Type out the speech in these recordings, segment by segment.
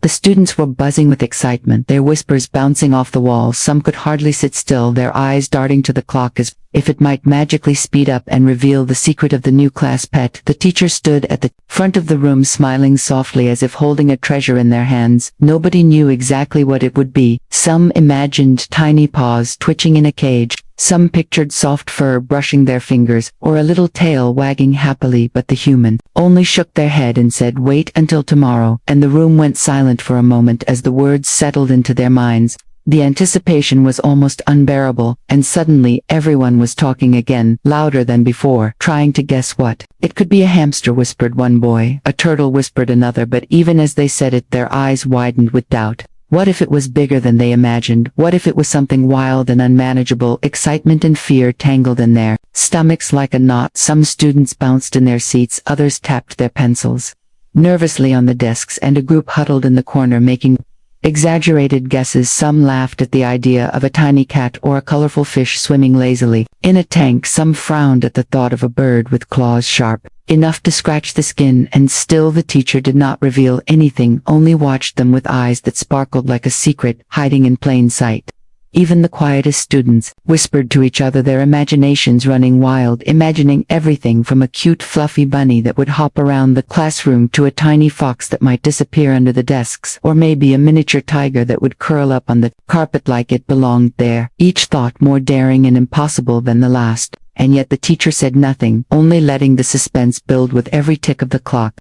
The students were buzzing with excitement, their whispers bouncing off the walls. Some could hardly sit still, their eyes darting to the clock as if it might magically speed up and reveal the secret of the new class pet. The teacher stood at the front of the room smiling softly as if holding a treasure in their hands. Nobody knew exactly what it would be. Some imagined tiny paws twitching in a cage. Some pictured soft fur brushing their fingers, or a little tail wagging happily, but the human only shook their head and said, "Wait until tomorrow," and the room went silent for a moment as the words settled into their minds. The anticipation was almost unbearable, and suddenly everyone was talking again, louder than before, trying to guess what. "It could be a hamster," whispered one boy. "A turtle," whispered another, but even as they said it, their eyes widened with doubt. What if it was bigger than they imagined? What if it was something wild and unmanageable? Excitement and fear tangled in their stomachs like a knot. Some students bounced in their seats, others tapped their pencils nervously on the desks, and a group huddled in the corner making exaggerated guesses. Some laughed at the idea of a tiny cat or a colorful fish swimming lazily in a tank. Some frowned at the thought of a bird with claws sharp enough to scratch the skin, and still the teacher did not reveal anything, only watched them with eyes that sparkled like a secret hiding in plain sight. Even the quietest students whispered to each other, their imaginations running wild, imagining everything from a cute fluffy bunny that would hop around the classroom to a tiny fox that might disappear under the desks, or maybe a miniature tiger that would curl up on the carpet like it belonged there, each thought more daring and impossible than the last. And yet the teacher said nothing, only letting the suspense build with every tick of the clock.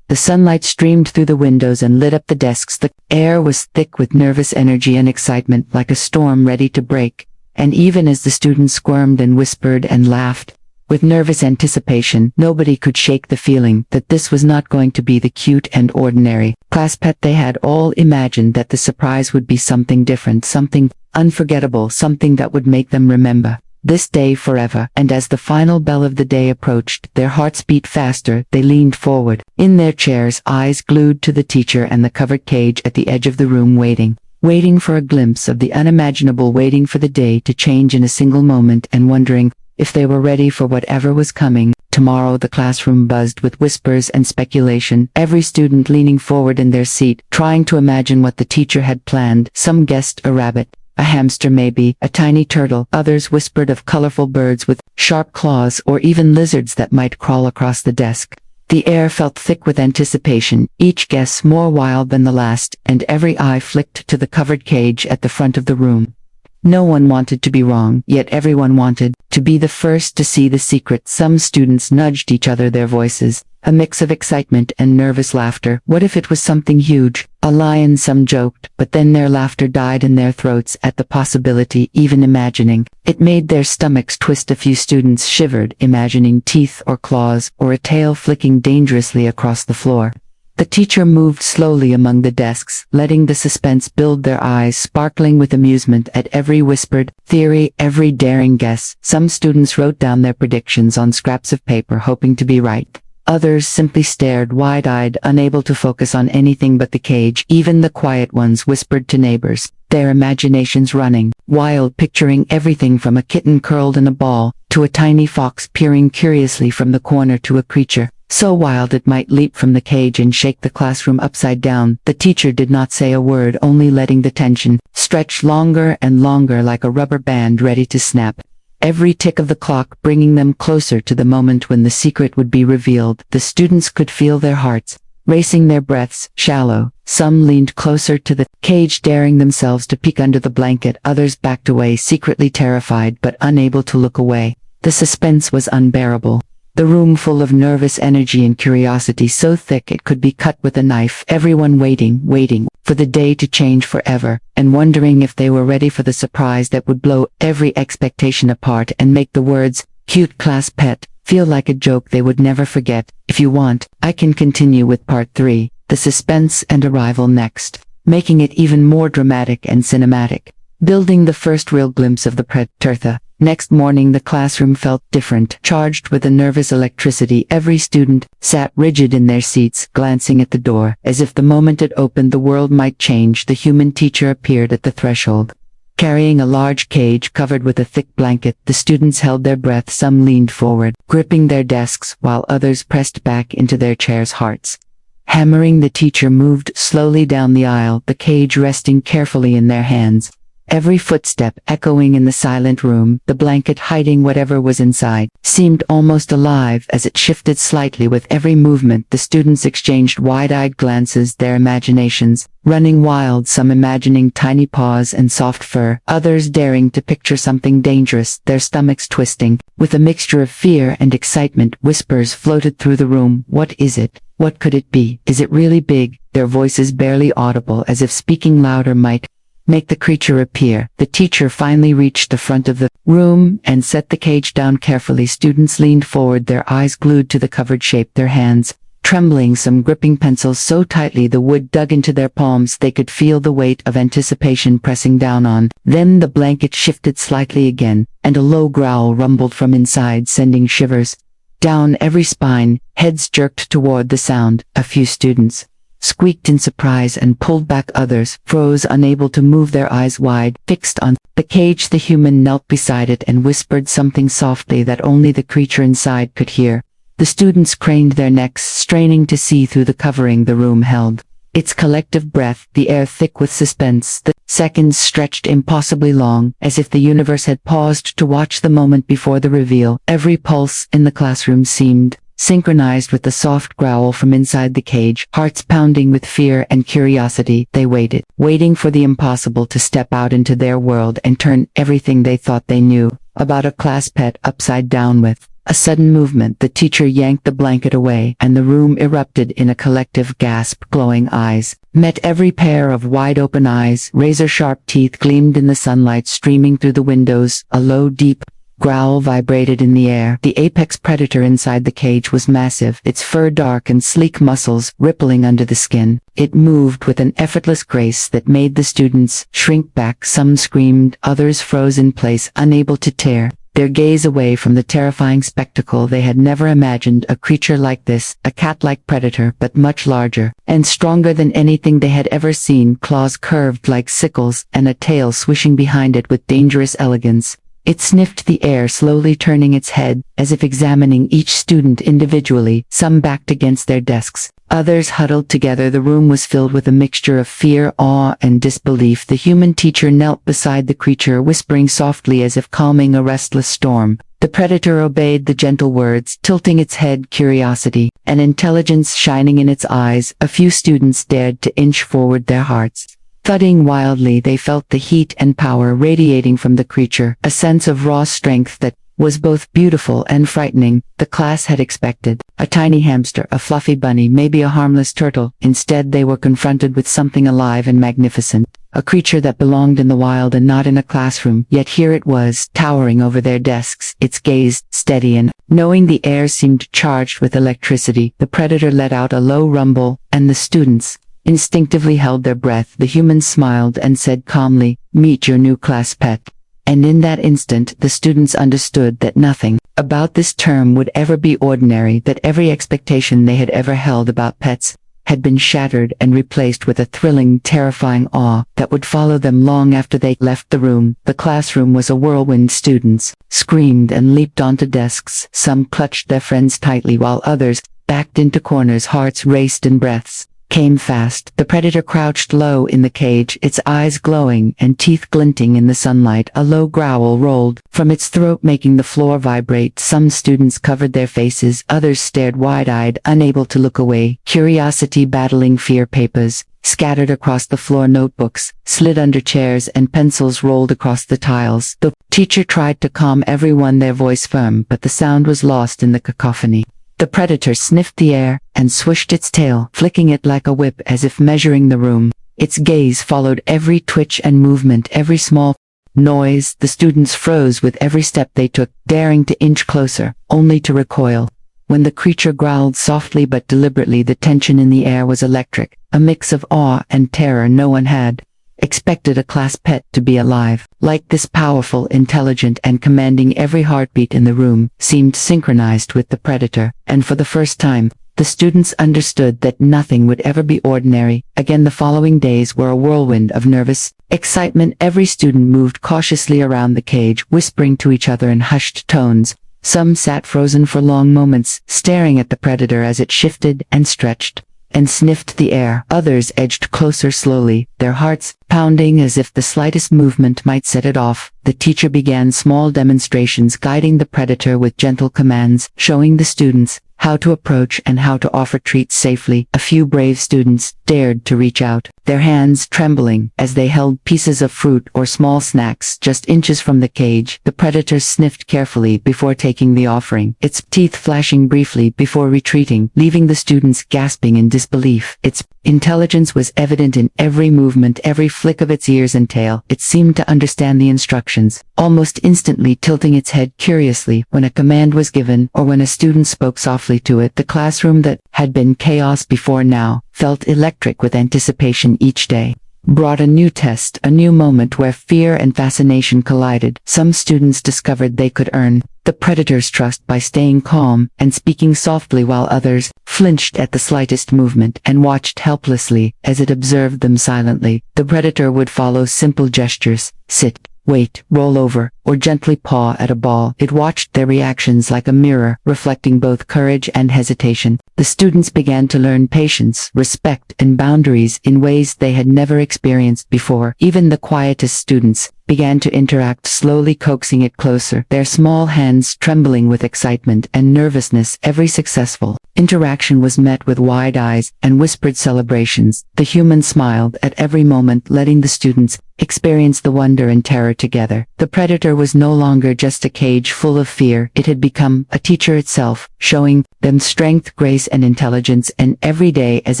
The sunlight streamed through the windows and lit up the desks. The air was thick with nervous energy and excitement, like a storm ready to break. And even as the students squirmed and whispered and laughed, with nervous anticipation, nobody could shake the feeling that this was not going to be the cute and ordinary class pet they had all imagined. That the surprise would be something different, something unforgettable, something that would make them remember this day forever. And as the final bell of the day approached, their hearts beat faster. They leaned forward in their chairs, eyes glued to the teacher and the covered cage at the edge of the room, waiting for a glimpse of the unimaginable, waiting for the day to change in a single moment, and wondering if they were ready for whatever was coming. Tomorrow the classroom buzzed with whispers and speculation, every student leaning forward in their seat, trying to imagine what the teacher had planned. Some guessed a rabbit, a hamster, maybe a tiny turtle. Others whispered of colorful birds with sharp claws, or even lizards that might crawl across the desk. The air felt thick with anticipation, each guess more wild than the last, and every eye flicked to the covered cage at the front of the room. No one wanted to be wrong, yet everyone wanted to be the first to see the secret. Some students nudged each other, their voices a mix of excitement and nervous laughter. What if it was something huge? A lion, some joked, but then their laughter died in their throats at the possibility. Even imagining it made their stomachs twist. A few students shivered, imagining teeth or claws, or a tail flicking dangerously across the floor. The teacher moved slowly among the desks, letting the suspense build, their eyes sparkling with amusement at every whispered theory, every daring guess. Some students wrote down their predictions on scraps of paper, hoping to be right. Others simply stared wide-eyed, unable to focus on anything but the cage. Even the quiet ones whispered to neighbors, their imaginations running wild, picturing everything from a kitten curled in a ball, to a tiny fox peering curiously from the corner, to a creature so wild it might leap from the cage and shake the classroom upside down. The teacher did not say a word, only letting the tension stretch longer and longer like a rubber band ready to snap. Every tick of the clock bringing them closer to the moment when the secret would be revealed. The students could feel their hearts racing, their breaths shallow. Some leaned closer to the cage, daring themselves to peek under the blanket. Others backed away, secretly terrified but unable to look away. The suspense was unbearable. The room full of nervous energy and curiosity, so thick it could be cut with a knife. Everyone waiting for the day to change forever, and wondering if they were ready for the surprise that would blow every expectation apart and make the words, "cute class pet," feel like a joke they would never forget. If you want, I can continue with part 3, the suspense and arrival next, making it even more dramatic and cinematic, building the first real glimpse of the pretertha. Next morning the classroom felt different, charged with a nervous electricity. Every student sat rigid in their seats, glancing at the door, as if the moment it opened the world might change. The human teacher appeared at the threshold, carrying a large cage covered with a thick blanket. The students held their breath, some leaned forward, gripping their desks, while others pressed back into their chairs, hearts Hammering, the teacher moved slowly down the aisle, the cage resting carefully in their hands. Every footstep echoing in the silent room, the blanket hiding whatever was inside, seemed almost alive as it shifted slightly with every movement. The students exchanged wide-eyed glances, their imaginations running wild, some imagining tiny paws and soft fur, others daring to picture something dangerous, their stomachs twisting. With a mixture of fear and excitement, whispers floated through the room. What is it? What could it be? Is it really big? Their voices barely audible, as if speaking louder might make the creature appear. The teacher finally reached the front of the room and set the cage down carefully. Students leaned forward, their eyes glued to the covered shape, their hands trembling, some gripping pencils so tightly the wood dug into their palms they could feel the weight of anticipation pressing down on. Then the blanket shifted slightly again, and a low growl rumbled from inside, sending shivers down every spine. Heads jerked toward the sound. A few students squeaked in surprise and pulled back, others froze, unable to move, their eyes wide, fixed on the cage. The human knelt beside it and whispered something softly that only the creature inside could hear. The students craned their necks, straining to see through the covering the room held. Its collective breath, the air thick with suspense, the seconds stretched impossibly long, as if the universe had paused to watch the moment before the reveal. Every pulse in the classroom seemed synchronized with the soft growl from inside the cage. Hearts pounding with fear and curiosity, they waited, waiting for the impossible to step out into their world and turn everything they thought they knew about a class pet upside down. With a sudden movement, the teacher yanked the blanket away, and the room erupted in a collective gasp. Glowing eyes met every pair of wide-open eyes. Razor-sharp teeth gleamed in the sunlight streaming through the windows. A low, deep growl vibrated in the air. The apex predator inside the cage was massive, its fur dark and sleek, muscles rippling under the skin. It moved with an effortless grace that made the students shrink back. Some screamed, others froze in place, unable to tear their gaze away from the terrifying spectacle. They had never imagined a creature like this, a cat-like predator, but much larger and stronger than anything they had ever seen. Claws curved like sickles, and a tail swishing behind it with dangerous elegance. It sniffed the air, slowly turning its head, as if examining each student individually. Some backed against their desks, others huddled together. The room was filled with a mixture of fear, awe, and disbelief. The human teacher knelt beside the creature, whispering softly as if calming a restless storm. The predator obeyed the gentle words, tilting its head, curiosity and intelligence shining in its eyes. A few students dared to inch forward, their hearts thudding wildly. They felt the heat and power radiating from the creature, a sense of raw strength that was both beautiful and frightening. The class had expected a tiny hamster, a fluffy bunny, maybe a harmless turtle. Instead, they were confronted with something alive and magnificent, a creature that belonged in the wild and not in a classroom. Yet here it was, towering over their desks, its gaze steady and knowing. The air seemed charged with electricity. The predator let out a low rumble, and the students instinctively held their breath. The human smiled and said calmly, "Meet your new class pet." And in that instant, the students understood that nothing about this term would ever be ordinary, that every expectation they had ever held about pets had been shattered and replaced with a thrilling, terrifying awe that would follow them long after they left the room. The classroom was a whirlwind. Students screamed and leaped onto desks. Some clutched their friends tightly, while others backed into corners. Hearts raced and breaths came fast. The predator crouched low in the cage, its eyes glowing and teeth glinting in the sunlight. A low growl rolled from its throat, making the floor vibrate. Some students covered their faces, others stared wide-eyed, unable to look away. Curiosity battling fear. Papers scattered across the floor, notebooks slid under chairs, and pencils rolled across the tiles. The teacher tried to calm everyone, their voice firm, but the sound was lost in the cacophony. The predator sniffed the air and swished its tail, flicking it like a whip as if measuring the room. Its gaze followed every twitch and movement, every small noise. The students froze with every step they took, daring to inch closer, only to recoil. When the creature growled softly but deliberately, the tension in the air was electric, a mix of awe and terror. No one had expected a class pet to be alive like this. Powerful, intelligent, and commanding. Every heartbeat in the room seemed synchronized with the predator, and for the first time, the students understood that nothing would ever be ordinary again. The following days were a whirlwind of nervous excitement. Every student moved cautiously around the cage, whispering to each other in hushed tones. Some sat frozen for long moments, staring at the predator as it shifted and stretched. and sniffed the air. Others edged closer slowly, their hearts pounding as if the slightest movement might set it off. The teacher began small demonstrations, guiding the predator with gentle commands, showing the students how to approach and how to offer treats safely. A few brave students dared to reach out, their hands trembling as they held pieces of fruit or small snacks just inches from the cage. The predator sniffed carefully before taking the offering, its teeth flashing briefly before retreating, leaving the students gasping in disbelief. Its intelligence was evident in every movement, every flick of its ears and tail. It seemed to understand the instructions, almost instantly tilting its head curiously when a command was given or when a student spoke softly to it. The classroom that had been chaos before now felt electric with anticipation. Each day brought a new test, a new moment where fear and fascination collided. Some students discovered they could earn the predator's trust by staying calm and speaking softly, while others flinched at the slightest movement and watched helplessly as it observed them silently. The predator would follow simple gestures: sit, wait, roll over, or gently paw at a ball. It watched their reactions like a mirror, reflecting both courage and hesitation. The students began to learn patience, respect, and boundaries in ways they had never experienced before. Even the quietest students began to interact, slowly coaxing it closer, their small hands trembling with excitement and nervousness. Every successful interaction was met with wide eyes and whispered celebrations. The human smiled at every moment, letting the students experience the wonder and terror together. The predator was no longer just a cage full of fear. It had become a teacher itself, showing them strength, grace, and intelligence. And every day, as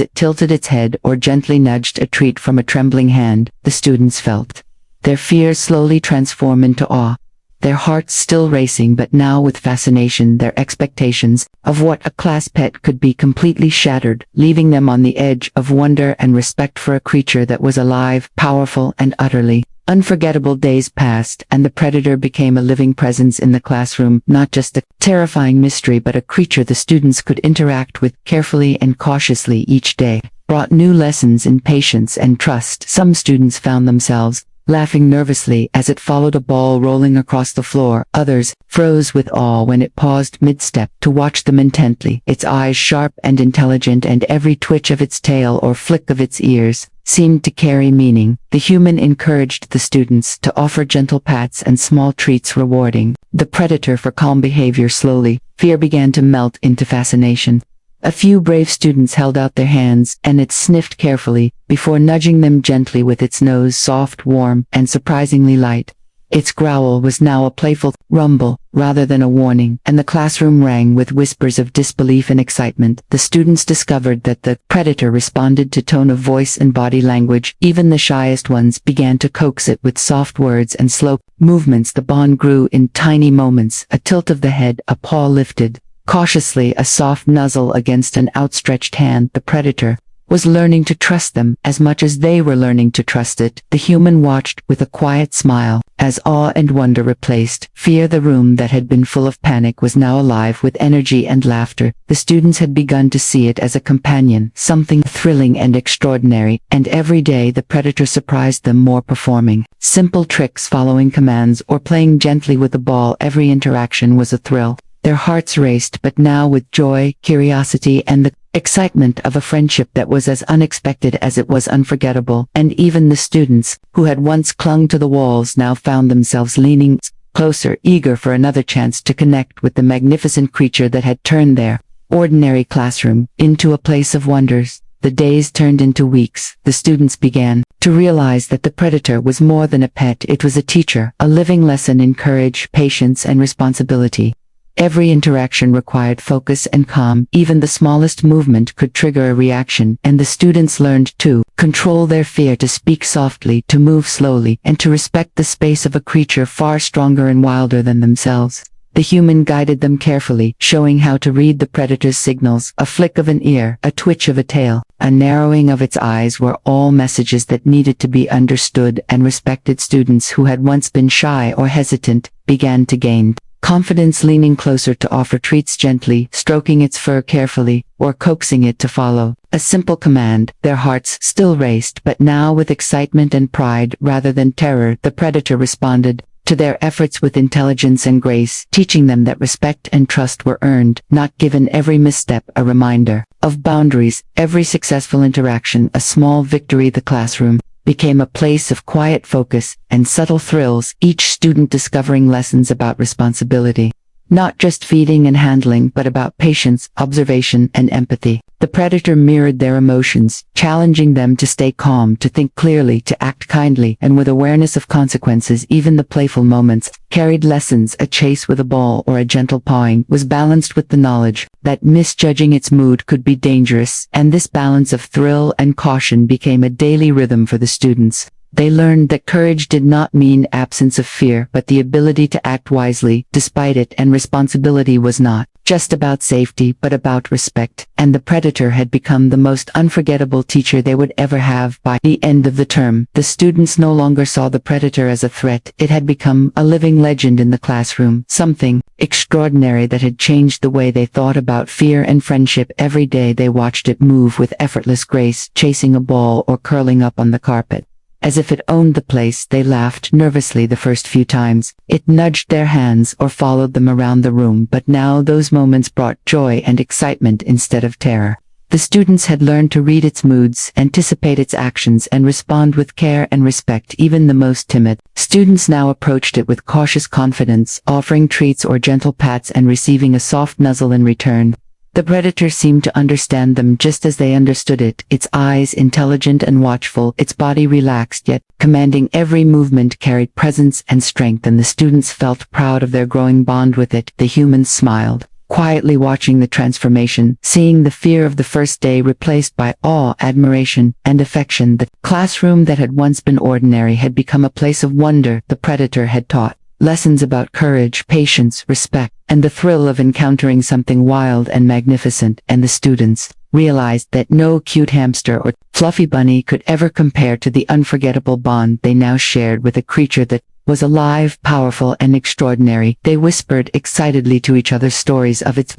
it tilted its head or gently nudged a treat from a trembling hand, the students felt their fears slowly transform into awe, their hearts still racing but now with fascination. Their expectations of what a class pet could be completely shattered, leaving them on the edge of wonder and respect for a creature that was alive, powerful, and utterly unforgettable. Days passed, and the predator became a living presence in the classroom, not just a terrifying mystery but a creature the students could interact with carefully and cautiously. Each day brought new lessons in patience and trust. Some students found themselves laughing nervously as it followed a ball rolling across the floor. Others froze with awe when it paused mid-step to watch them intently, its eyes sharp and intelligent, and every twitch of its tail or flick of its ears seemed to carry meaning. The human encouraged the students to offer gentle pats and small treats, rewarding the predator for calm behavior. Slowly, fear began to melt into fascination. A few brave students held out their hands, and it sniffed carefully before nudging them gently with its nose, soft, warm, and surprisingly light. Its growl was now a playful rumble rather than a warning, and the classroom rang with whispers of disbelief and excitement. The students discovered that the predator responded to tone of voice and body language. Even the shyest ones began to coax it with soft words and slow movements. The bond grew in tiny moments: a tilt of the head, a paw lifted cautiously, a soft nuzzle against an outstretched hand. The predator was learning to trust them as much as they were learning to trust it. The human watched with a quiet smile as awe and wonder replaced fear. The room that had been full of panic was now alive with energy and laughter. The students had begun to see it as a companion, something thrilling and extraordinary, and every day the predator surprised them more, performing simple tricks, following commands, or playing gently with the ball. Every interaction was a thrill. Their hearts raced, but now with joy, curiosity, and the excitement of a friendship that was as unexpected as it was unforgettable. And even the students, who had once clung to the walls, now found themselves leaning closer, eager for another chance to connect with the magnificent creature that had turned their ordinary classroom into a place of wonders. The days turned into weeks. The students began to realize that the predator was more than a pet. It was a teacher, a living lesson in courage, patience, and responsibility. Every interaction required focus and calm. Even the smallest movement could trigger a reaction, and the students learned to control their fear, to speak softly, to move slowly, and to respect the space of a creature far stronger and wilder than themselves. The human guided them carefully, showing how to read the predator's signals. A flick of an ear, a twitch of a tail, a narrowing of its eyes were all messages that needed to be understood and respected. Students who had once been shy or hesitant began to gain confidence, leaning closer to offer treats gently, stroking its fur carefully, or coaxing it to follow a simple command. Their hearts still raced, but now with excitement and pride rather than terror. The predator responded to their efforts with intelligence and grace, teaching them that respect and trust were earned, not given. Every misstep a reminder of boundaries, every successful interaction a small victory. The classroom became a place of quiet focus and subtle thrills, each student discovering lessons about responsibility. Not just feeding and handling, but about patience, observation, and empathy. The predator mirrored their emotions, challenging them to stay calm, to think clearly, to act kindly, and with awareness of consequences. Even the playful moments carried lessons. A chase with a ball or a gentle pawing was balanced with the knowledge that misjudging its mood could be dangerous, and this balance of thrill and caution became a daily rhythm for the students. They learned that courage did not mean absence of fear, but the ability to act wisely despite it, and responsibility was not just about safety, but about respect. And the predator had become the most unforgettable teacher they would ever have. By the end of the term, the students no longer saw the predator as a threat. It had become a living legend in the classroom, something extraordinary that had changed the way they thought about fear and friendship. Every day they watched it move with effortless grace, chasing a ball or curling up on the carpet. As if it owned the place. They laughed nervously the first few times it nudged their hands or followed them around the room, but now those moments brought joy and excitement instead of terror. The students had learned to read its moods, anticipate its actions, and respond with care and respect. Even the most timid students now approached it with cautious confidence, offering treats or gentle pats and receiving a soft nuzzle in return. The predator seemed to understand them just as they understood it, its eyes intelligent and watchful, its body relaxed yet commanding. Every movement carried presence and strength, and the students felt proud of their growing bond with it. The humans smiled, quietly watching the transformation, seeing the fear of the first day replaced by awe, admiration, and affection. The classroom that had once been ordinary had become a place of wonder. The predator had taught lessons about courage, patience, respect, and the thrill of encountering something wild and magnificent, and the students realized that no cute hamster or fluffy bunny could ever compare to the unforgettable bond they now shared with a creature that was alive, powerful, and extraordinary. They whispered excitedly to each other stories of its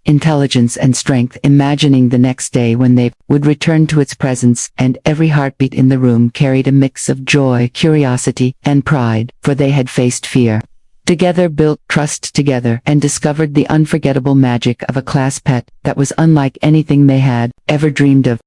intelligence and strength, imagining the next day when they would return to its presence, and every heartbeat in the room carried a mix of joy, curiosity, and pride, for they had faced fear together, built trust together, and discovered the unforgettable magic of a class pet that was unlike anything they had ever dreamed of.